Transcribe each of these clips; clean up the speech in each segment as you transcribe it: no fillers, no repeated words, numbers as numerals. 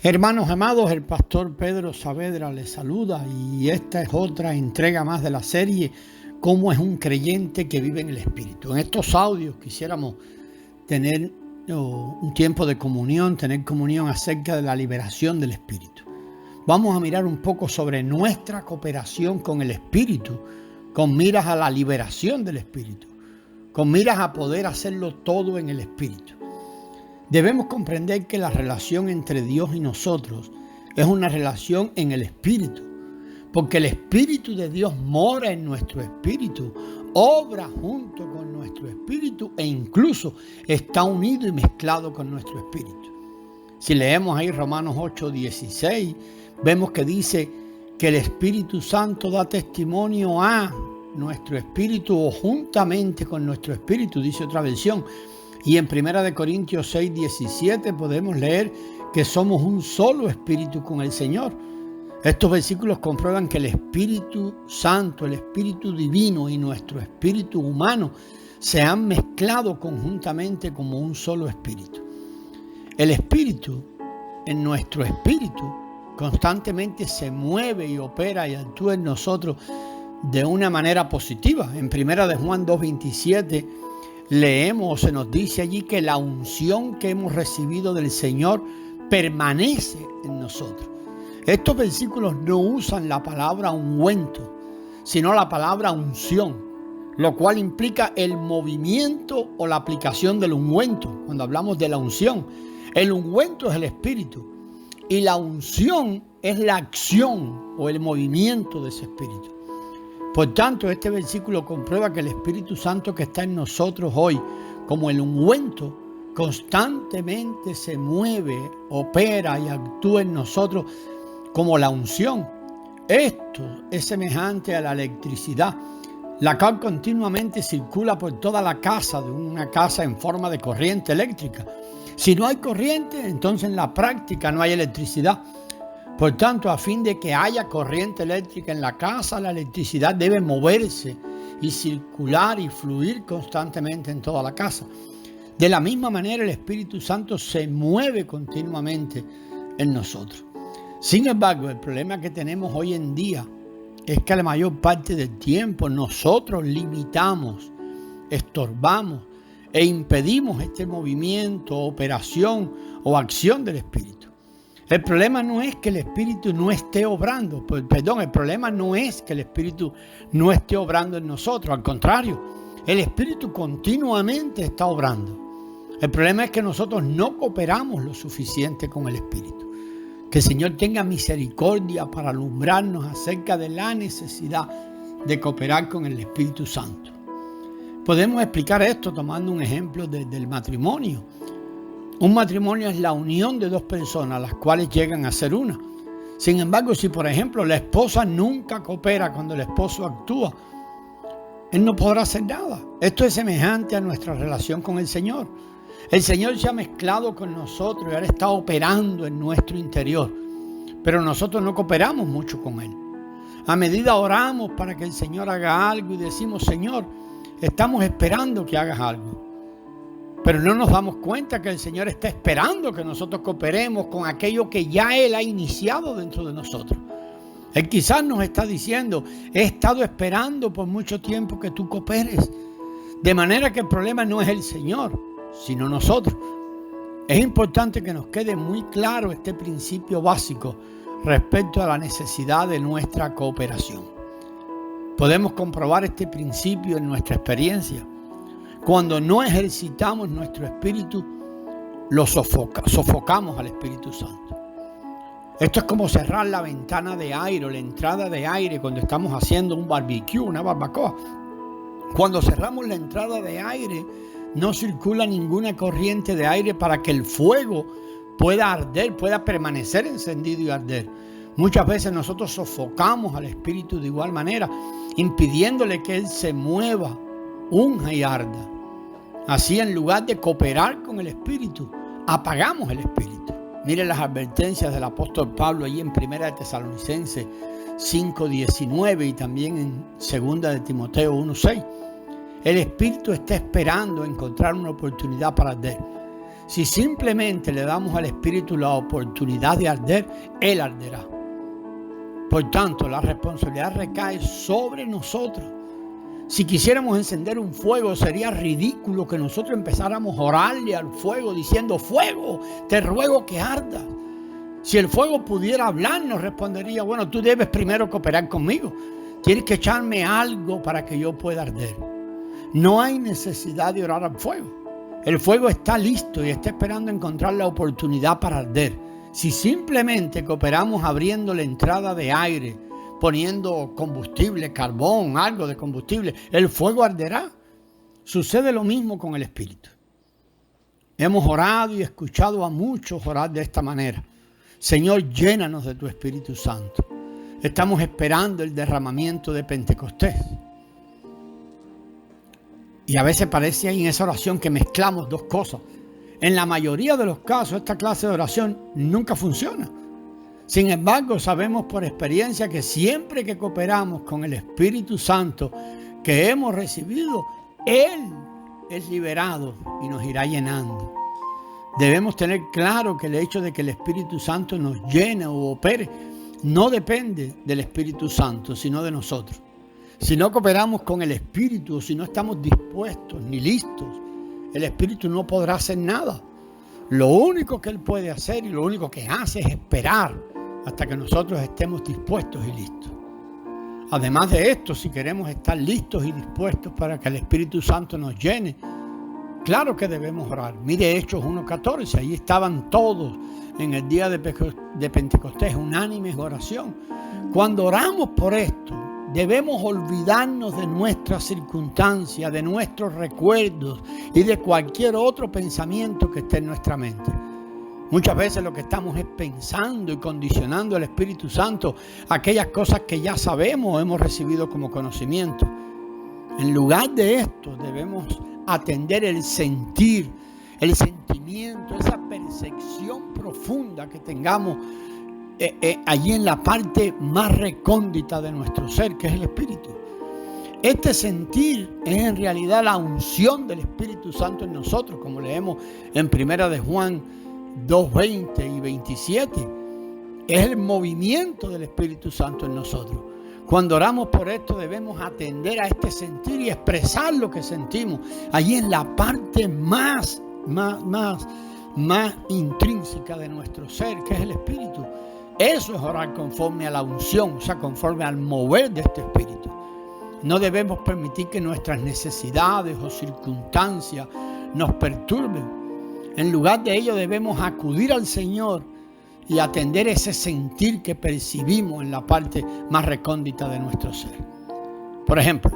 Hermanos amados, el pastor Pedro Saavedra les saluda y esta es otra entrega más de la serie ¿Cómo es un creyente que vive en el Espíritu? En estos audios quisiéramos tener un tiempo de comunión, tener comunión acerca de la liberación del Espíritu. Vamos a mirar un poco sobre nuestra cooperación con el Espíritu, con miras a la liberación del Espíritu, con miras a poder hacerlo todo en el Espíritu. Debemos comprender que la relación entre Dios y nosotros es una relación en el Espíritu, porque el Espíritu de Dios mora en nuestro espíritu, obra junto con nuestro espíritu e incluso está unido y mezclado con nuestro espíritu. Si leemos ahí Romanos 8:16, vemos que dice que el Espíritu Santo da testimonio a nuestro espíritu o juntamente con nuestro espíritu, dice otra versión. Y en 1 Corintios 6:17 podemos leer que somos un solo espíritu con el Señor. Estos versículos comprueban que el Espíritu Santo, el Espíritu Divino y nuestro espíritu humano se han mezclado conjuntamente como un solo espíritu. El Espíritu, en nuestro espíritu, constantemente se mueve y opera y actúa en nosotros de una manera positiva. En 1 Juan 2:27 leemos, se nos dice allí que la unción que hemos recibido del Señor permanece en nosotros. Estos versículos no usan la palabra ungüento, sino la palabra unción, lo cual implica el movimiento o la aplicación del ungüento. Cuando hablamos de la unción, el ungüento es el espíritu y la unción es la acción o el movimiento de ese espíritu. Por tanto, este versículo comprueba que el Espíritu Santo que está en nosotros hoy, como el ungüento, constantemente se mueve, opera y actúa en nosotros como la unción. Esto es semejante a la electricidad, la cual continuamente circula por toda la casa, de una casa en forma de corriente eléctrica. Si no hay corriente, entonces en la práctica no hay electricidad. Por tanto, a fin de que haya corriente eléctrica en la casa, la electricidad debe moverse y circular y fluir constantemente en toda la casa. De la misma manera, el Espíritu Santo se mueve continuamente en nosotros. Sin embargo, el problema que tenemos hoy en día es que la mayor parte del tiempo nosotros limitamos, estorbamos e impedimos este movimiento, operación o acción del Espíritu. El problema no es que el Espíritu no esté obrando, el problema no es que el Espíritu no esté obrando en nosotros, al contrario, el Espíritu continuamente está obrando. El problema es que nosotros no cooperamos lo suficiente con el Espíritu. Que el Señor tenga misericordia para alumbrarnos acerca de la necesidad de cooperar con el Espíritu Santo. Podemos explicar esto tomando un ejemplo del matrimonio. Un matrimonio es la unión de dos personas, las cuales llegan a ser una. Sin embargo, si por ejemplo la esposa nunca coopera cuando el esposo actúa, él no podrá hacer nada. Esto es semejante a nuestra relación con el Señor. El Señor se ha mezclado con nosotros y ahora está operando en nuestro interior, pero nosotros no cooperamos mucho con Él. A medida oramos para que el Señor haga algo y decimos, Señor, estamos esperando que hagas algo. Pero no nos damos cuenta que el Señor está esperando que nosotros cooperemos con aquello que ya Él ha iniciado dentro de nosotros. Él quizás nos está diciendo, he estado esperando por mucho tiempo que tú cooperes. De manera que el problema no es el Señor, sino nosotros. Es importante que nos quede muy claro este principio básico respecto a la necesidad de nuestra cooperación. Podemos comprobar este principio en nuestra experiencia. Cuando no ejercitamos nuestro espíritu, lo sofocamos al Espíritu Santo. Esto es como cerrar la ventana de aire o la entrada de aire cuando estamos haciendo un barbecue, una barbacoa. Cuando cerramos la entrada de aire, no circula ninguna corriente de aire para que el fuego pueda arder, pueda permanecer encendido y arder. Muchas veces nosotros sofocamos al Espíritu de igual manera, impidiéndole que Él se mueva, unja y arda. Así, en lugar de cooperar con el Espíritu, apagamos el Espíritu. Miren las advertencias del apóstol Pablo allí en 1 Tesalonicenses 5:19 y también en 2 de Timoteo 1:6. El Espíritu está esperando encontrar una oportunidad para arder. Si simplemente le damos al Espíritu la oportunidad de arder, Él arderá. Por tanto, la responsabilidad recae sobre nosotros. Si quisiéramos encender un fuego, sería ridículo que nosotros empezáramos a orarle al fuego diciendo: fuego, te ruego que ardas. Si el fuego pudiera hablar, nos respondería: bueno, tú debes primero cooperar conmigo. Tienes que echarme algo para que yo pueda arder. No hay necesidad de orar al fuego. El fuego está listo y está esperando encontrar la oportunidad para arder. Si simplemente cooperamos abriendo la entrada de aire, poniendo combustible, carbón, algo de combustible, el fuego arderá. Sucede lo mismo con el Espíritu. Hemos orado y escuchado a muchos orar de esta manera: Señor, llénanos de tu Espíritu Santo. Estamos esperando el derramamiento de Pentecostés. Y a veces parece ahí en esa oración que mezclamos dos cosas. En la mayoría de los casos, esta clase de oración nunca funciona. Sin embargo, sabemos por experiencia que siempre que cooperamos con el Espíritu Santo que hemos recibido, Él es liberado y nos irá llenando. Debemos tener claro que el hecho de que el Espíritu Santo nos llene o opere no depende del Espíritu Santo, sino de nosotros. Si no cooperamos con el Espíritu, si no estamos dispuestos ni listos, el Espíritu no podrá hacer nada. Lo único que Él puede hacer y lo único que hace es esperar hasta que nosotros estemos dispuestos y listos. Además de esto, si queremos estar listos y dispuestos para que el Espíritu Santo nos llene, claro que debemos orar. Mire Hechos 1:14, ahí estaban todos en el día de Pentecostés, unánimes en oración. Cuando oramos por esto, debemos olvidarnos de nuestras circunstancias, de nuestros recuerdos y de cualquier otro pensamiento que esté en nuestra mente. Muchas veces lo que estamos es pensando y condicionando al Espíritu Santo a aquellas cosas que ya sabemos o hemos recibido como conocimiento. En lugar de esto, debemos atender el sentir, el sentimiento, esa percepción profunda que tengamos allí en la parte más recóndita de nuestro ser, que es el Espíritu. Este sentir es en realidad la unción del Espíritu Santo en nosotros, como leemos en 1 de Juan 2:20 y 27. Es el movimiento del Espíritu Santo en nosotros. Cuando oramos por esto, debemos atender a este sentir y expresar lo que sentimos allí en la parte más intrínseca de nuestro ser, que es el Espíritu. Eso es orar conforme a la unción, o sea, conforme al mover de este Espíritu. No debemos permitir que nuestras necesidades o circunstancias nos perturben. En lugar de ello, debemos acudir al Señor y atender ese sentir que percibimos en la parte más recóndita de nuestro ser. Por ejemplo,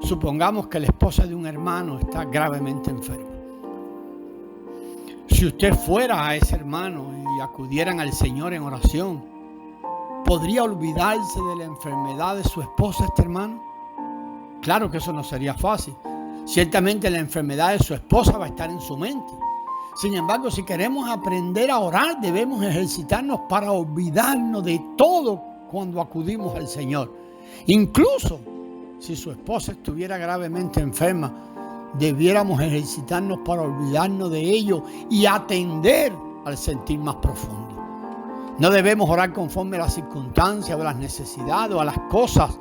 supongamos que la esposa de un hermano está gravemente enferma. Si usted fuera a ese hermano y acudieran al Señor en oración, ¿podría olvidarse de la enfermedad de su esposa este hermano? Claro que eso no sería fácil. Ciertamente la enfermedad de su esposa va a estar en su mente. Sin embargo, si queremos aprender a orar, debemos ejercitarnos para olvidarnos de todo cuando acudimos al Señor. Incluso si su esposa estuviera gravemente enferma, debiéramos ejercitarnos para olvidarnos de ello y atender al sentir más profundo. No debemos orar conforme a las circunstancias o a las necesidades o a las cosas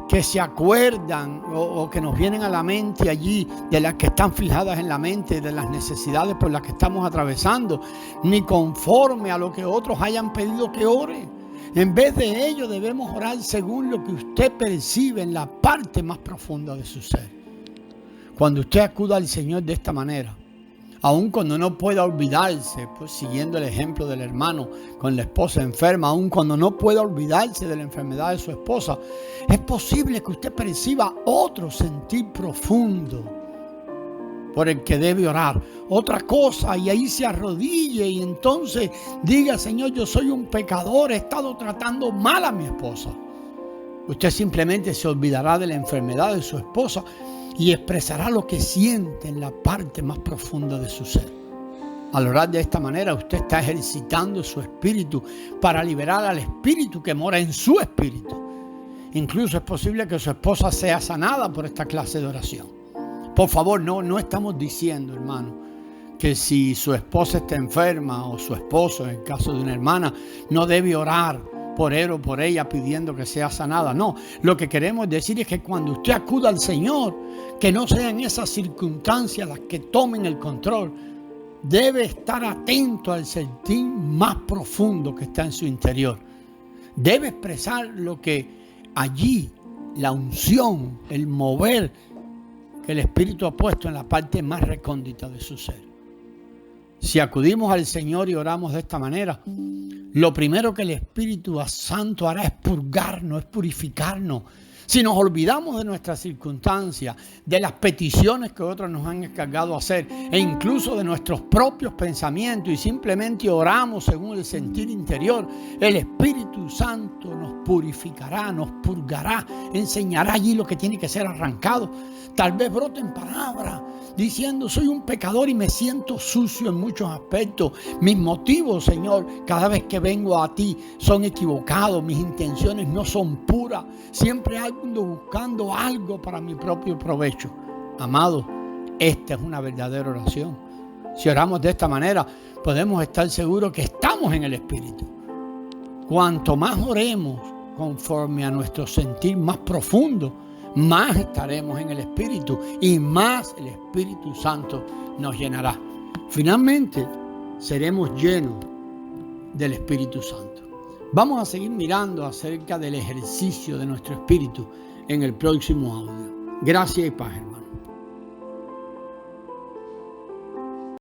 que se acuerdan o que nos vienen a la mente allí, de las que están fijadas en la mente, de las necesidades por las que estamos atravesando, ni conforme a lo que otros hayan pedido que ore. En vez de ello, debemos orar según lo que usted percibe en la parte más profunda de su ser. Cuando usted acuda al Señor de esta manera, aun cuando no pueda olvidarse, pues siguiendo el ejemplo del hermano con la esposa enferma, aun cuando no pueda olvidarse de la enfermedad de su esposa, es posible que usted perciba otro sentir profundo por el que debe orar, otra cosa, y ahí se arrodille y entonces diga: Señor, yo soy un pecador, he estado tratando mal a mi esposa. Usted simplemente se olvidará de la enfermedad de su esposa y expresará lo que siente en la parte más profunda de su ser. Al orar de esta manera, usted está ejercitando su espíritu para liberar al espíritu que mora en su espíritu. Incluso es posible que su esposa sea sanada por esta clase de oración. Por favor, no estamos diciendo, hermano, que si su esposa está enferma o su esposo, en el caso de una hermana, no debe orar por él o por ella pidiendo que sea sanada. No, lo que queremos decir es que cuando usted acuda al Señor, que no sean esas circunstancias las que tomen el control. Debe estar atento al sentir más profundo que está en su interior. Debe expresar lo que allí, la unción, el mover que el Espíritu ha puesto en la parte más recóndita de su ser. Si acudimos al Señor y oramos de esta manera, lo primero que el Espíritu Santo hará es purgarnos, es purificarnos. Si nos olvidamos de nuestras circunstancias, de las peticiones que otros nos han encargado hacer e incluso de nuestros propios pensamientos y simplemente oramos según el sentir interior, el Espíritu Santo nos purificará, nos purgará, enseñará allí lo que tiene que ser arrancado. Tal vez broten palabras diciendo: soy un pecador y me siento sucio en muchos aspectos. Mis motivos, Señor, cada vez que vengo a ti son equivocados. Mis intenciones no son puras. Siempre ando buscando algo para mi propio provecho. Amado, esta es una verdadera oración. Si oramos de esta manera, podemos estar seguros que estamos en el Espíritu. Cuanto más oremos conforme a nuestro sentir más profundo, más estaremos en el Espíritu y más el Espíritu Santo nos llenará. Finalmente, seremos llenos del Espíritu Santo. Vamos a seguir mirando acerca del ejercicio de nuestro espíritu en el próximo audio. Gracias y paz, hermano.